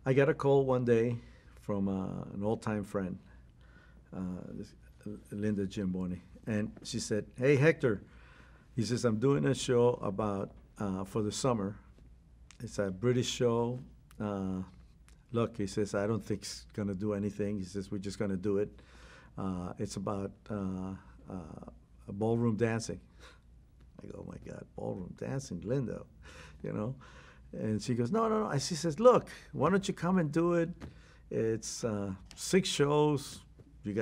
I got a call one day from an old-time friend, this, Linda Giamboni, and she said, "Hey, Hector," he says, "I'm doing a show about for the summer. It's a British show. Uh, Look," he says, "I don't think it's gonna do anything." He says, "We're just gonna do it. It's about ballroom dancing." I go, "Oh my God, ballroom dancing, Linda," you know. And she goes, "No, no, no." She says, "Look, why don't you come and do it? It's 6 shows. You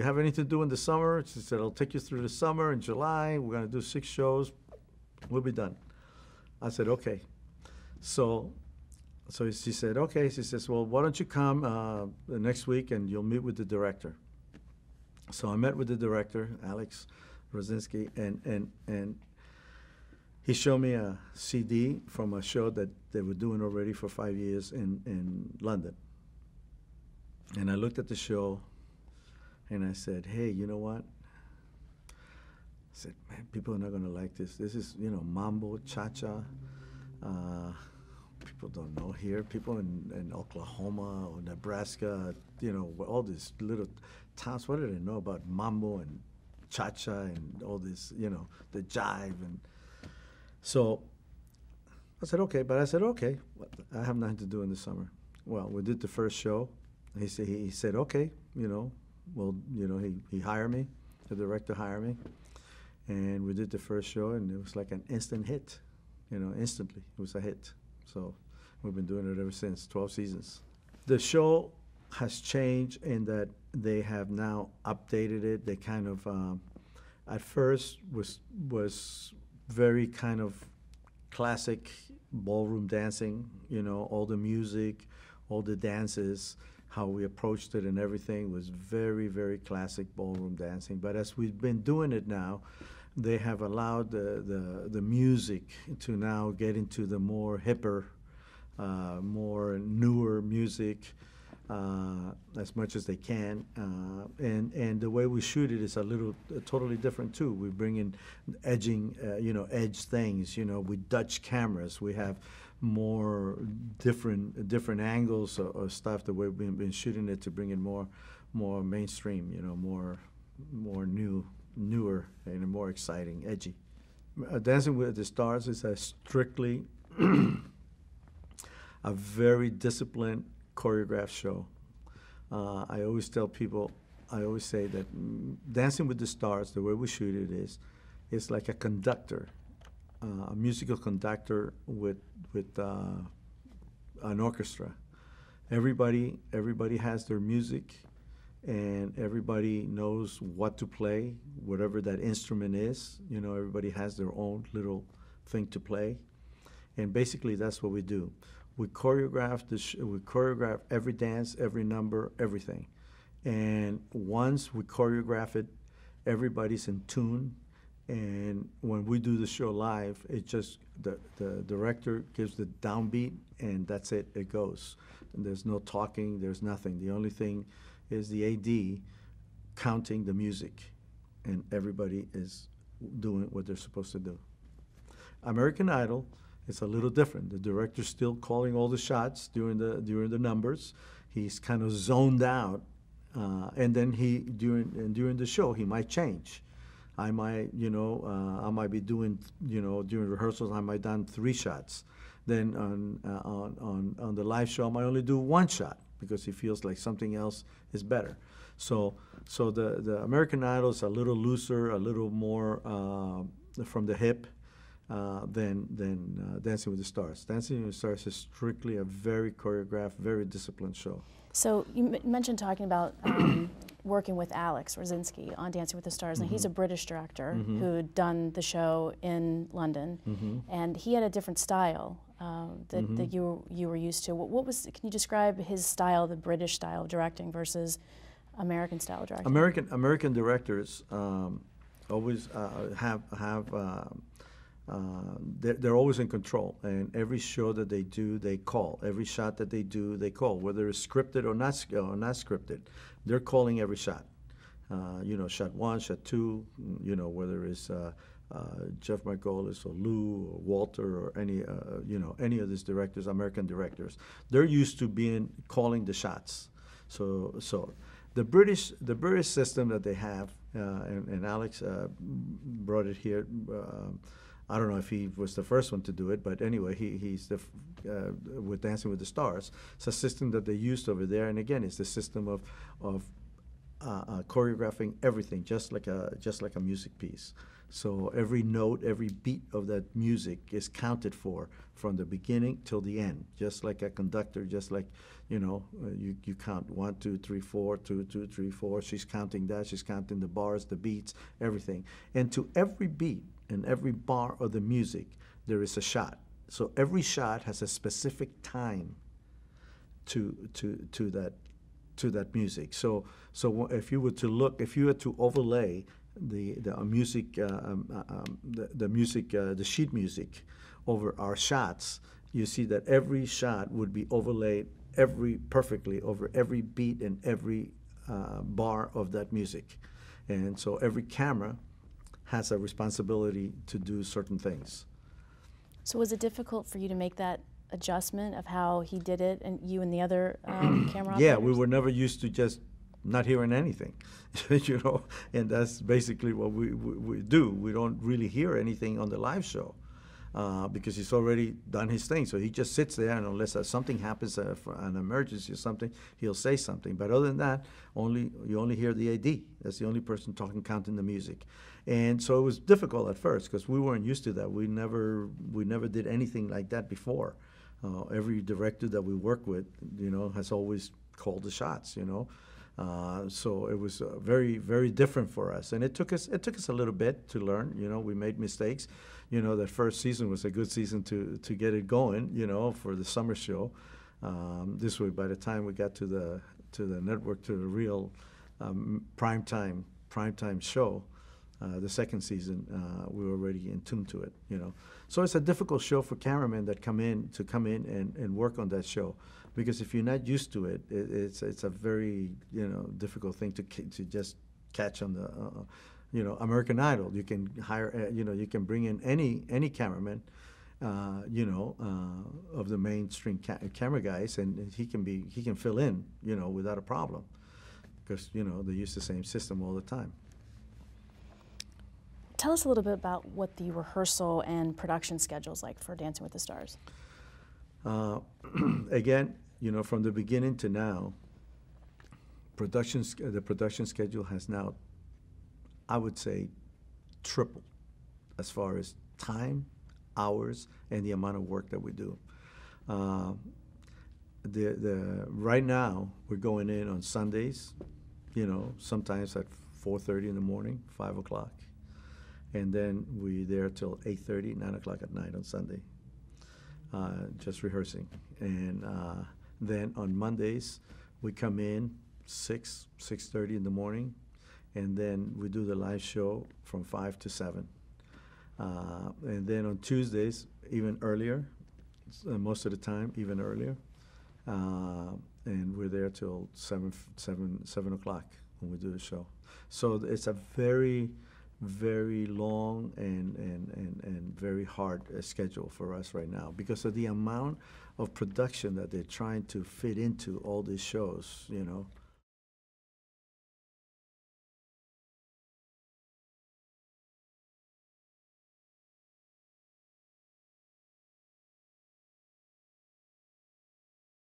have anything to do in the summer?" She said, "I'll take you through the summer in July. We're gonna do 6 shows. We'll be done." I said, "Okay." So, so she said, "Okay." She says, "Well, why don't you come the next week and you'll meet with the director." So I met with the director, Alex Rosinski, and he showed me a CD from a show that they were doing already for 5 years in London. And I looked at the show and I said, "Hey, you know what?" I said, "Man, people are not going to like this. This is, mambo, cha-cha. People don't know here. People in Oklahoma or Nebraska, all these little towns, what do they know about mambo and cha-cha and all this, the jive?" And so I said, "Okay," but I said, "Okay, I have nothing to do in the summer." Well, we did the first show. He said, "Okay, he hired me, the director hired me, and we did the first show, and it was like an instant hit, instantly. It was a hit. So we've been doing it ever since, 12 seasons. The show has changed in that they have now updated it. They kind of, at first was very kind of classic ballroom dancing, all the music, all the dances, how we approached it and everything was very, very classic ballroom dancing. But as we've been doing it now, they have allowed the music to now get into the more hipper, more newer music, as much as they can. And the way we shoot it is totally different too. We bring in edge things, with Dutch cameras. We have more different angles or stuff, the way we've been shooting it to bring it more mainstream, more newer and more exciting, edgy. Dancing with the Stars is a strictly a very disciplined choreographed show. I always tell people, I always say that Dancing with the Stars, the way we shoot it is like a conductor, a musical conductor with an orchestra. Everybody has their music, and everybody knows what to play, whatever that instrument is. Everybody has their own little thing to play, and basically that's what we do. We choreograph we choreograph every dance, every number, everything. And once we choreograph it, everybody's in tune. And when we do the show live, it just the director gives the downbeat, and that's it. It goes. And there's no talking. There's nothing. The only thing is the AD counting the music, and everybody is doing what they're supposed to do. American Idol, it's a little different. The director's still calling all the shots during the numbers. He's kind of zoned out, and then during the show he might change. I might be doing during rehearsals I might done 3 shots. Then on the live show I might only do 1 shot because he feels like something else is better. So the American Idol is a little looser, a little more from the hip. Than Dancing with the Stars. Dancing with the Stars is strictly a very choreographed, very disciplined show. So you mentioned talking about working with Alex Rosinski on Dancing with the Stars. Now he's a British director who had done the show in London, and he had a different style that you were used to. Can you describe his style, the British style of directing versus American style of directing? American directors always have they're always in control, and every show that they do, they call. Every shot that they do, they call, whether it's scripted or not scripted. They're calling every shot. Shot 1, shot 2. Whether it's Jeff Margolis or Lou or Walter or any any of these directors, American directors. They're used to calling the shots. So the British system that they have, and Alex brought it here. I don't know if he was the first one to do it, but anyway, he's with Dancing with the Stars. It's a system that they used over there, and again, it's the system of choreographing everything, just like a music piece. So every note, every beat of that music is counted for from the beginning till the end, just like a conductor, just like, you count 1, 2, 3, 4, 2, 2, 3, 4. She's counting that, she's counting the bars, the beats, everything. And to every beat and every bar of the music, there is a shot. So every shot has a specific time to that music. So if you were to overlay the sheet music over our shots, you see that every shot would be overlaid perfectly over every beat and every bar of that music. And so every camera has a responsibility to do certain things. So was it difficult for you to make that adjustment of how he did it, and you and the other camera operators? Yeah, we were never used to just not hearing anything, and that's basically what we do. We don't really hear anything on the live show because he's already done his thing. So he just sits there, and unless something happens, for an emergency or something, he'll say something. But other than that, you only hear the AD. That's the only person talking, counting the music. And so it was difficult at first because we weren't used to that. We never did anything like that before. Every director that we work with, has always called the shots, So it was very, very different for us, and it took us a little bit to learn. We made mistakes. That first season was a good season to get it going. For the summer show. This way, by the time we got to the network, to the real primetime show, the second season, we were already in tune to it. So it's a difficult show for cameramen that come in and work on that show, because if you're not used to it, it's a very difficult thing to just catch on the American Idol. You can hire you can bring in any cameraman of the mainstream camera guys, and he can fill in without a problem, because they use the same system all the time. Tell us a little bit about what the rehearsal and production schedule's like for Dancing with the Stars. Again, from the beginning to now, the production schedule has now, I would say, tripled as far as time, hours, and the amount of work that we do. Right now, we're going in on Sundays, sometimes at 4:30 in the morning, 5 o'clock. And then we're there till 8:30, 9 o'clock at night on Sunday, just rehearsing. And then on Mondays, we come in 6:30 in the morning, and then we do the live show from 5 to 7. And then on Tuesdays, even earlier, most of the time, even earlier. And we're there till 7 o'clock when we do the show. So it's a very, very long and very hard schedule for us right now, because of the amount of production that they're trying to fit into all these shows,